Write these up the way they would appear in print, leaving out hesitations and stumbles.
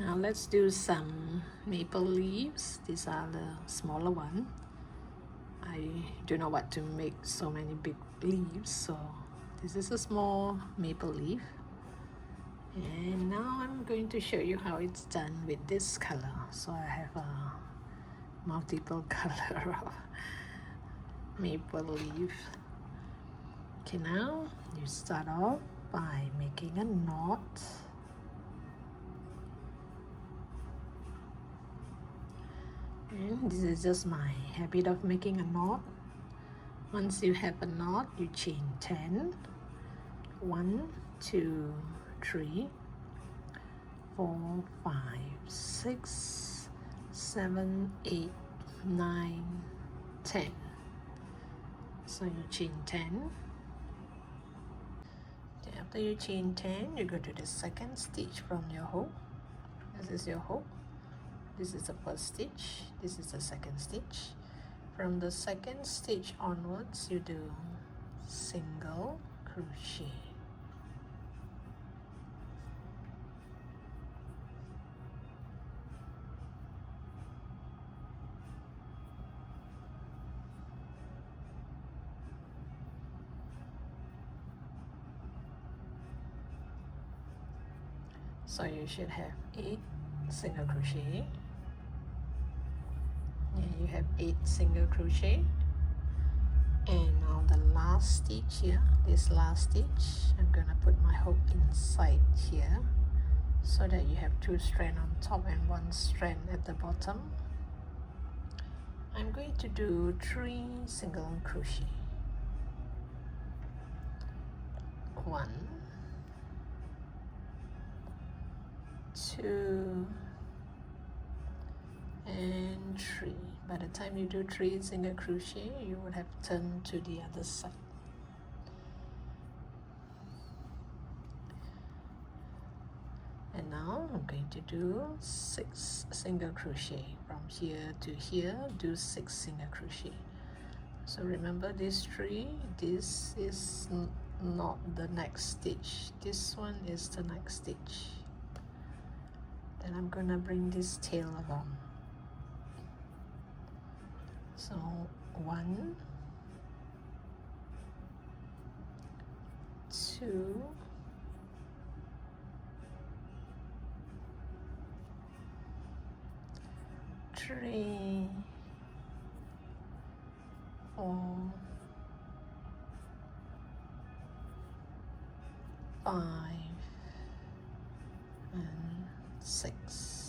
Now let's do some maple leaves. These are the smaller one. I do not want to make so many big leaves, so this is a small maple leaf. And now I'm going to show you how it's done with this color. So I have a multiple color of maple leaf. Okay, now you start off by making a knot. And this is just my habit of making a knot. Once you have a knot, you chain 10. 1, 2, 3, 4, 5, 6, 7, 8, 9, 10. So you chain 10. Okay, after you chain 10, you go to the second stitch from your hook. This is your hook. This is the first stitch. This is the second stitch. From the second stitch onwards, you do single crochet. So you should have 8 single crochet. And you have 8 single crochet. And now the last stitch here, this last stitch, I'm gonna put my hook inside here so that you have 2 strands on top and 1 strand at the bottom. I'm going to do 3 single crochet. 1, 2, and 3. By the time you do 3 single crochet, you would have turned to the other side. And now I'm going to do 6 single crochet. From here to here, do 6 single crochet. So remember these 3, this is not the next stitch. This one is the next stitch. Then I'm gonna bring this tail along. So 1, 2, 3, 4, 5, and 6.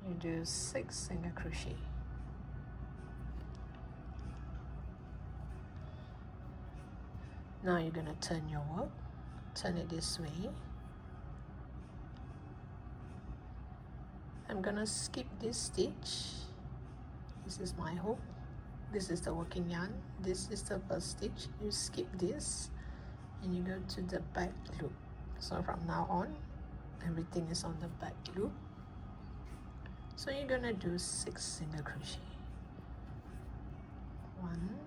You do 6 single crochet. Now you're gonna turn your work, turn it this way. I'm gonna skip this stitch. This is my hook. This is the working yarn. This is the first stitch. You skip this and you go to the back loop. So from now on, everything is on the back loop. So you're gonna do 6 single crochet. 1,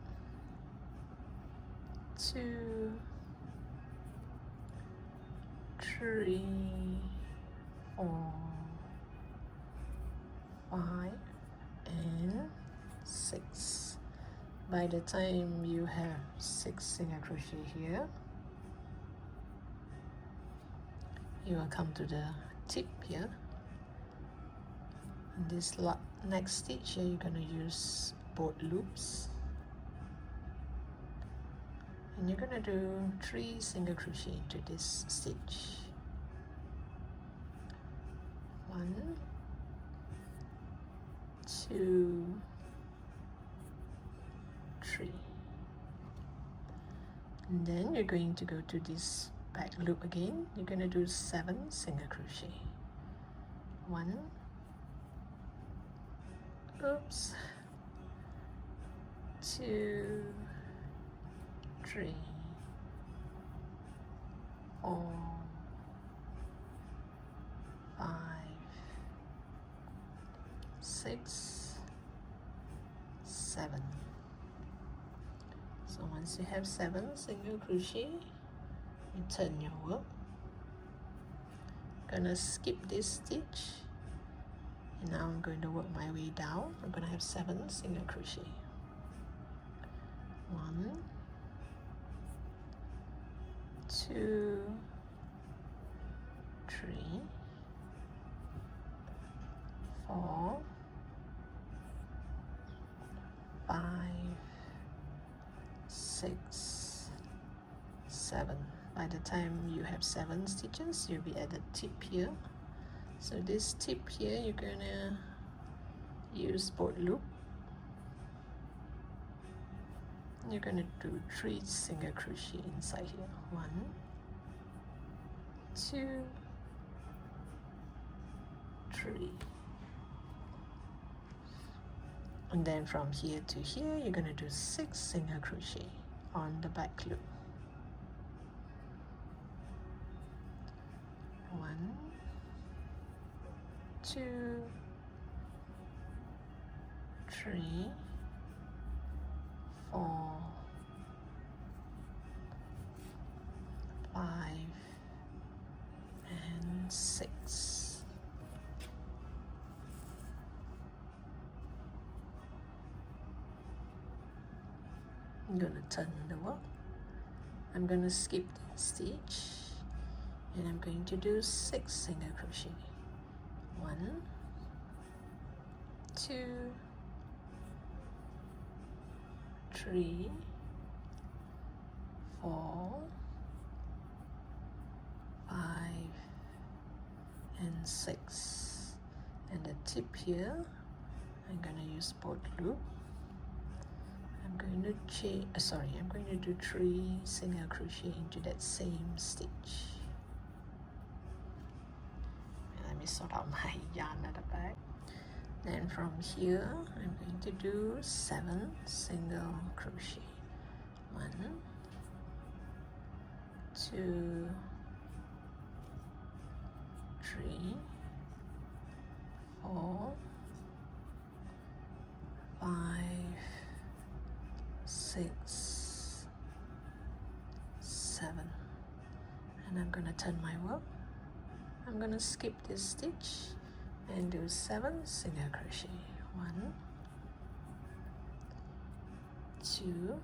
2, 3, 4, 5, and 6. By the time you have 6 single crochet here, you will come to the tip here. In this next stitch here, you're gonna use both loops. And you're gonna do 3 single crochet into this stitch. 1, 2, 3. And then you're going to go to this back loop again. You're gonna do 7 single crochet. 1, oops, 2, 3, 4, 5, 6, 7. So once you have 7 single crochet, you turn your work gonna skip this stitch, and now I'm going to work my way down. I'm gonna have 7 single crochet. 1, 2, 3, 4, 5, 6, 7. By the time you have 7 stitches, you'll be at the tip here. So this tip here, you're gonna use boat loop. You're gonna do 3 single crochet inside here. 1, 2, 3. And then from here to here, you're gonna do 6 single crochet on the back loop. 1, 2, 3, 4, 5, and 6. I'm going to turn the work. I'm going to skip the stitch, and I'm going to do 6 single crochet. 1, 2, 3, 4, 5, and 6. And the tip here, I'm going to use boat loop. I'm going to do 3 single crochet into that same stitch. Let me sort out my yarn at the back. Then from here, I'm going to do 7 single crochet. 1, 2, 3, 4, 5, 6, 7. And I'm going to turn my work. I'm going to skip this stitch and do 7 single crochet. 1, 2,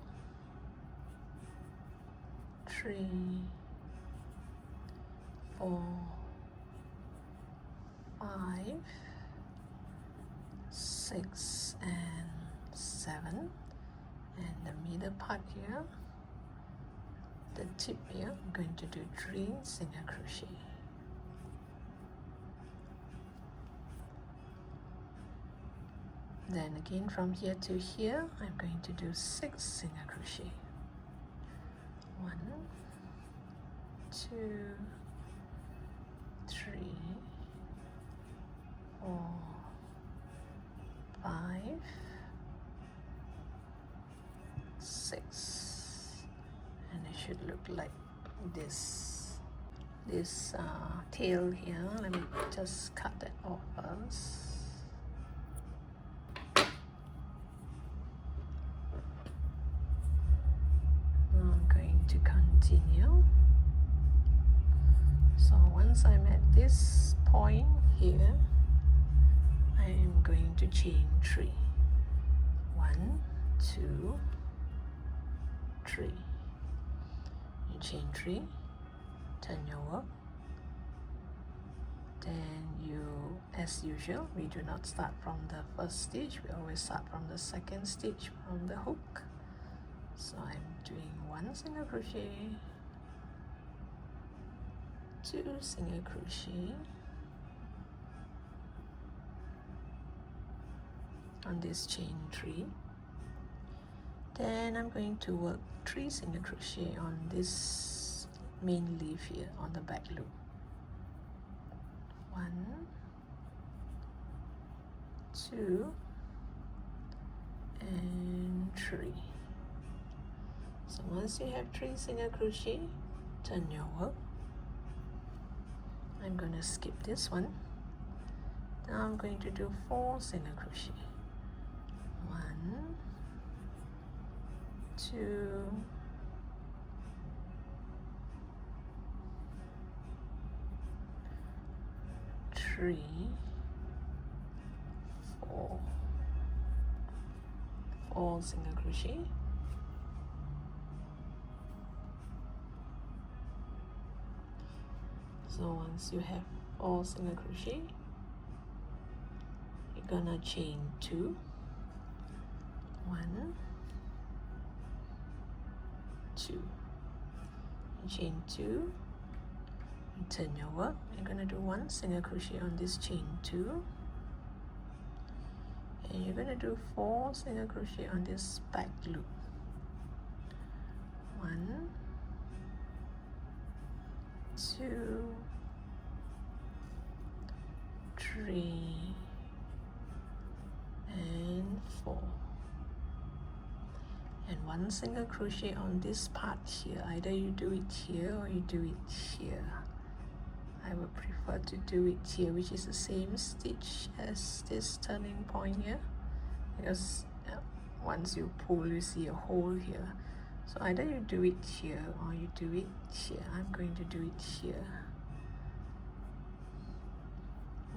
3, 4, 5, 6, and 7. And the middle part here, the tip here, I'm going to do 3 single crochet. Then again from here to here, I'm going to do 6 single crochet. 1, 2, 3, 4, 5, 6, and it should look like this tail here. Let me just cut that off first. I'm going to continue. So once I'm at this point here, I'm going to chain 3. 1, 2, 3. You chain 3, turn your work. Then you, as usual, we do not start from the first stitch. We always start from the second stitch from the hook. So I'm doing 1 single crochet, 2 single crochet on this chain 3. Then I'm going to work 3 single crochet on this main leaf here on the back loop. 1, 2, and 3. So once you have 3 single crochet, turn your work. I'm going to skip this one. Now I'm going to do 4 single crochet. 1, 2, 3, 3, 4, 4 single crochet, so once you have 4 single crochet, you're gonna chain 2, 1, 2, you chain 2, you turn your work, you're gonna do 1 single crochet on this chain 2, and you're gonna do 4 single crochet on this back loop. 1, 2, 3, and 4, and 1 single crochet on this part here. Either you do it here or you do it here. I would prefer to do it here, which is the same stitch as this turning point here, because once you pull you see a hole here. So either you do it here or you do it here. I'm going to do it here.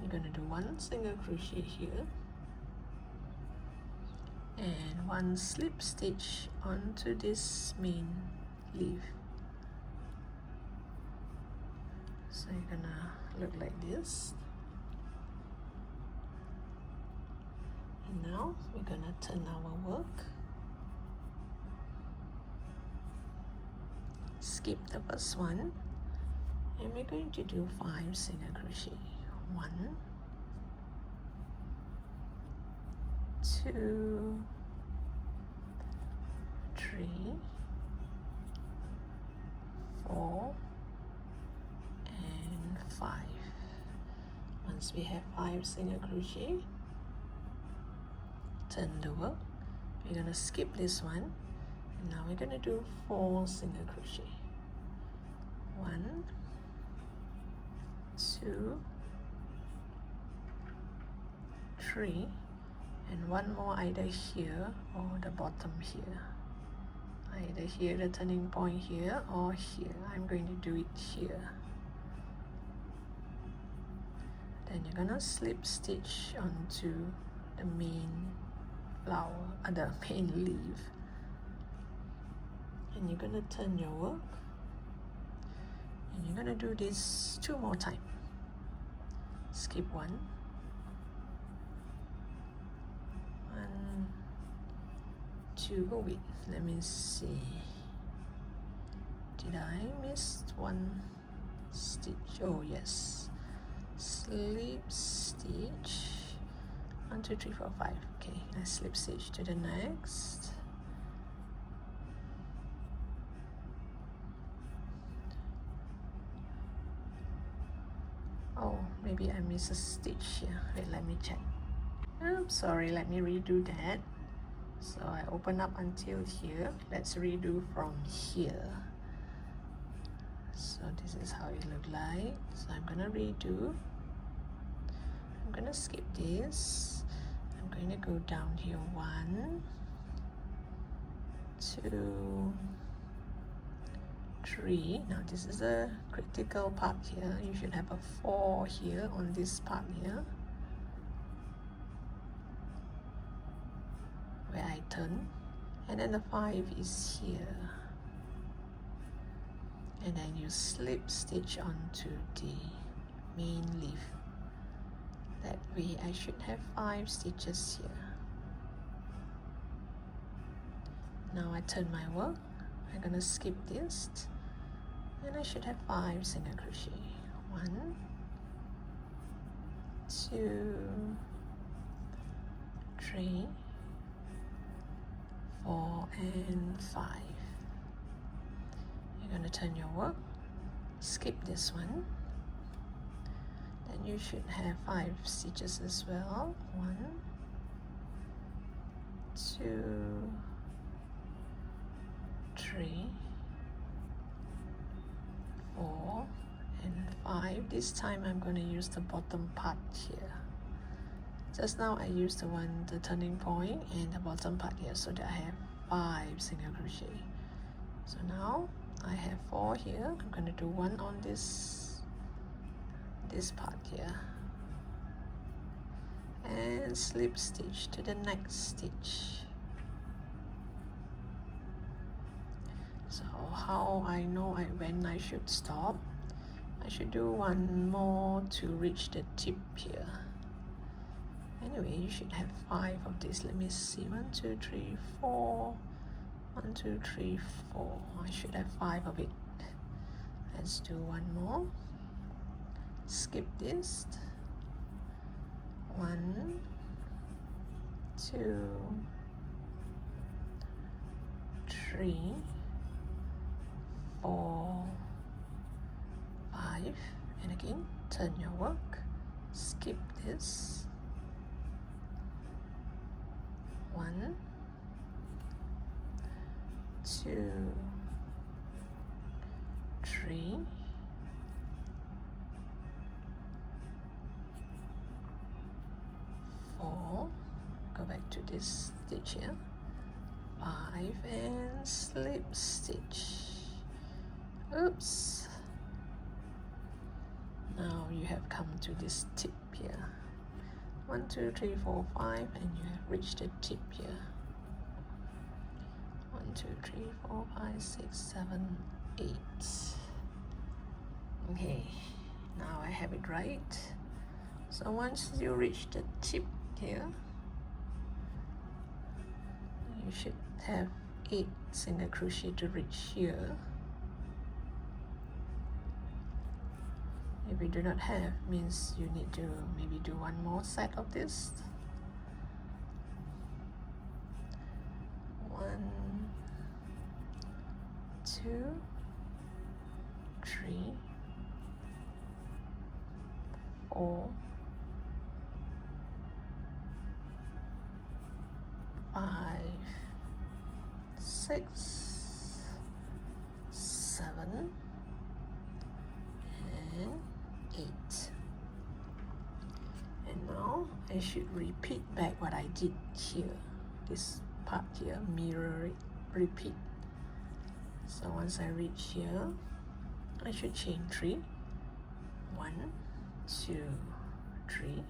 You're going to do 1 single crochet here and 1 slip stitch onto this main leaf. So you're gonna look like this. And now we're gonna turn our work. Skip the first one, and we're going to do 5 single crochet. 1, 2, 3, 4, and 5. Once we have 5 single crochet, turn the work. We're gonna skip this one, and now we're gonna do 4 single crochet. 1, 2, 3, and 1 more either here or the bottom here. Either here, the turning point here, or here. I'm going to do it here. Then you're gonna slip stitch onto the main flower, the main leaf, and you're gonna turn your work, and you're gonna do this 2 more times. Skip 1, 1, 2. Oh wait, let me see. Did I miss 1 stitch? Oh yes. Slip stitch 1, 2, 3, 4, 5. Okay, I slip stitch to the next. Oh, maybe I missed a stitch here. Wait, let me check. Oops, sorry, let me redo that. So I open up until here. Let's redo from here. So this is how it look like. So I'm gonna redo. I'm gonna skip this. I'm going to go down here 1, 2, 3. Now this is a critical part here. You should have a 4 here on this part here, where I turn, and then the 5 is here, and then you slip stitch onto the main leaf. That way I should have 5 stitches here. Now I turn my work. I'm gonna skip this, and I should have 5 single crochet. 1, 2, 3, 4, and 5. You're gonna turn your work, skip this one, then you should have 5 stitches as well. 1, 2, 3, 4, and 5. This time I'm going to use the bottom part here. Just now I used the turning point and the bottom part here, so that I have 5 single crochet. So now I have 4 here. I'm going to do 1 on this part here. and slip stitch to the next stitch. So how I know when I should stop, I should do one more to reach the tip here. Anyway, you should have 5 of this. Let me see, 1 2 3 4, 1 2 3 4. I should have 5 of it. Let's do one more. Skip this. 1 2 3 4 5, and again turn your work, skip this. 1 2 3 4, go back to this stitch here, 5, and slip stitch. Oops. Now you have come to this tip here. 1 2 3 4 5, and you have reached the tip here. 1 2 3 4 5 6 7 8. Okay, now I have it right. So once you reach the tip here, you should have 8 single crochet to reach here. If you do not have, means you need to maybe do one more set of this. 1 2 3 4 5 6 7 and 8. And now I should repeat back what I did here. This part here, mirror it, repeat. So once I reach here, I should chain 3. 1 2 3,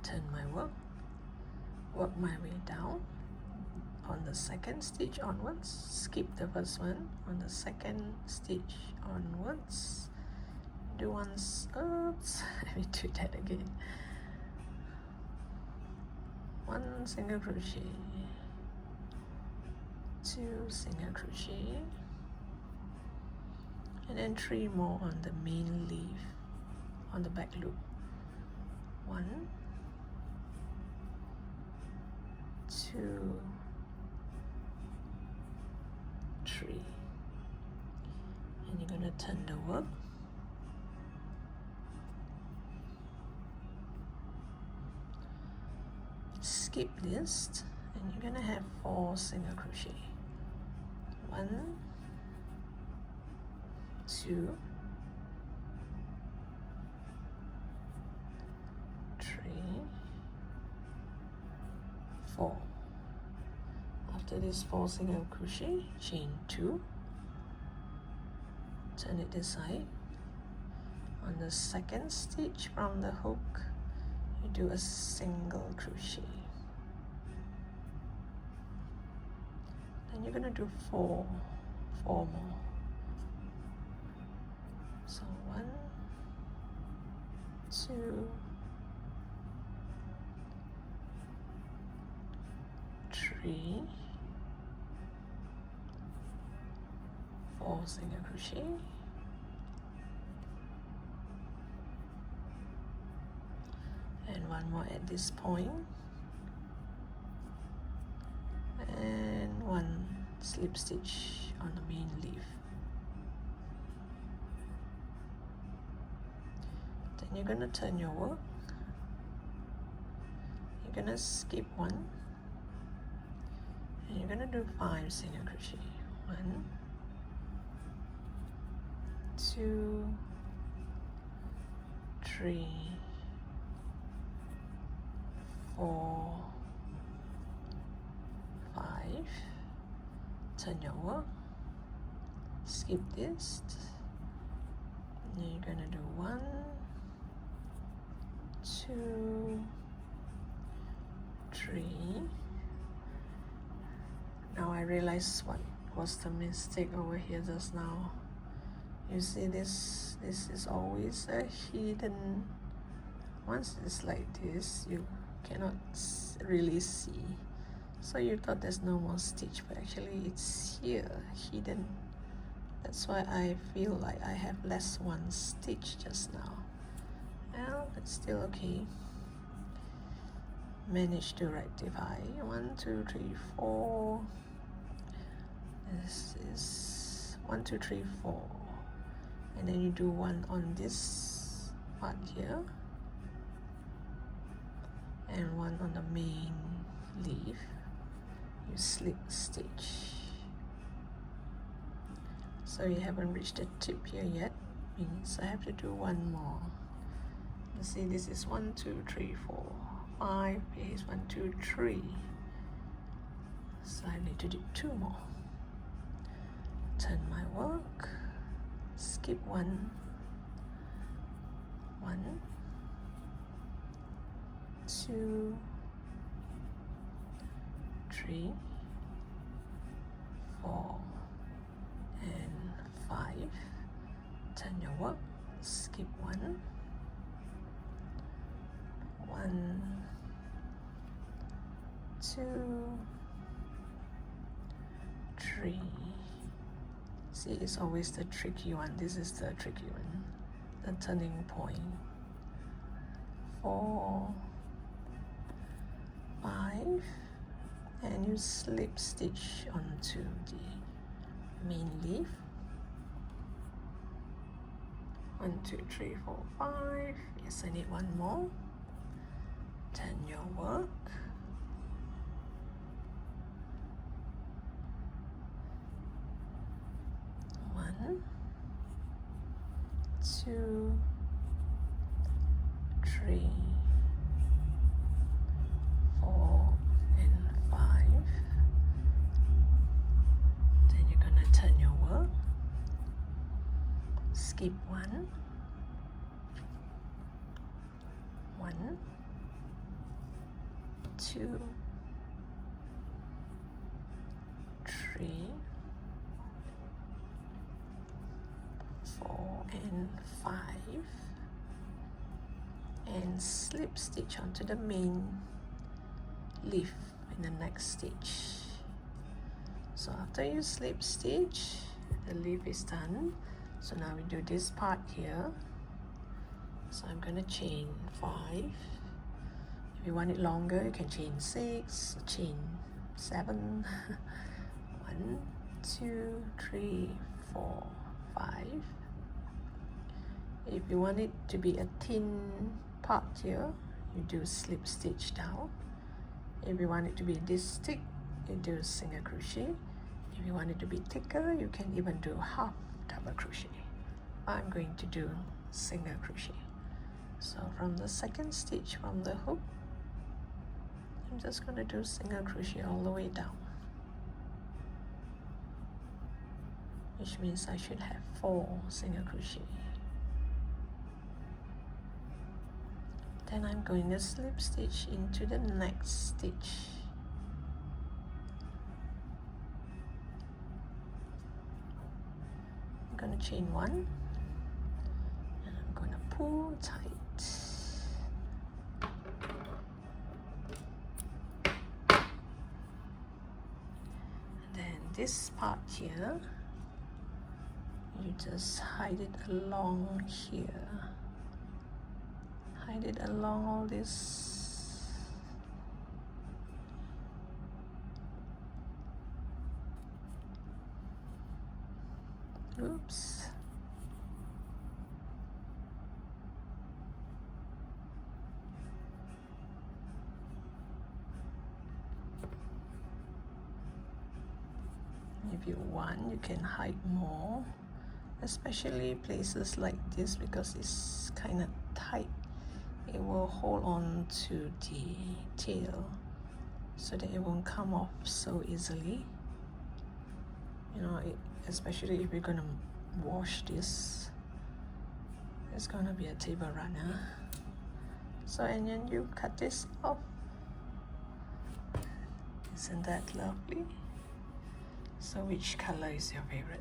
turn my work, work my way down on the second stitch onwards, skip the first one, on the second stitch onwards, do once, oops, let me do that again. 1 single crochet, 2 single crochet, and then 3 more on the main leaf on the back loop. 1 2 3, and you're going to turn the work, skip this, and you're going to have 4 single crochet. 1 2 3 4. After this 4 single crochet, chain 2, turn it this side. On the second stitch from the hook, you do a single crochet. Then you're going to do 4 more. So 1 2 3 4 single crochet, and 1 more at this point, and 1 slip stitch on the main leaf. Then you're going to turn your work, you're going to skip 1, and you're going to do 5 single crochet. 1 2 3 4 5, turn your work, skip this, and you're gonna do 1 2 3. Now I realize what was the mistake over here just now. You see this is always a hidden. Once it's like this, you cannot really see. So you thought there's no more stitch, but actually it's here, hidden. That's why I feel like I have less one stitch just now. Well, it's still okay. Managed to rectify. 1, 2, 3, 4. This is 1, 2, 3, 4. And then you do one on this part here, and one on the main leaf. You slip stitch. So you haven't reached the tip here yet, means I have to do one more. You see, this is 1, 2, 3, 4, 5. Here is 1, 2, 3. So I need to do 2 more. Turn my work. Skip 1, 1, 2, 3, 4, and 5. Turn your work. Skip 1, 1, 2, 3. See, it's always the tricky one. This is the tricky one, the turning point. 4, 5, and you slip stitch onto the main leaf. 1, 2, 3, 4, 5. Yes, I need one more. Turn your work. 1, 2, 3, 4, and 5. Then you're gonna turn your work. Skip 1, 1, 2, 3, 4, and 5, and slip stitch onto the main leaf in the next stitch. So after you slip stitch, the leaf is done. So now we do this part here. So I'm gonna chain 5. If you want it longer, you can chain 6, chain 7. 1, 2, 3, 4, 5. If you want it to be a thin part here, you do slip stitch down. If you want it to be this thick, you do single crochet. If you want it to be thicker, you can even do half double crochet. I'm going to do single crochet. So from the second stitch from the hook, I'm just going to do single crochet all the way down, which means I should have 4 single crochet. Then I'm going to slip stitch into the next stitch. I'm going to chain 1, and I'm going to pull tight. And then this part here, you just hide it along here. Hide it along all this. Oops. If you want, you can hide more, especially places like this, because it's kind of tight. It will hold on to the tail so that it won't come off so easily. You know, especially if you're gonna wash this, it's gonna be a table runner. So, and then you cut this off. Isn't that lovely? So which color is your favorite?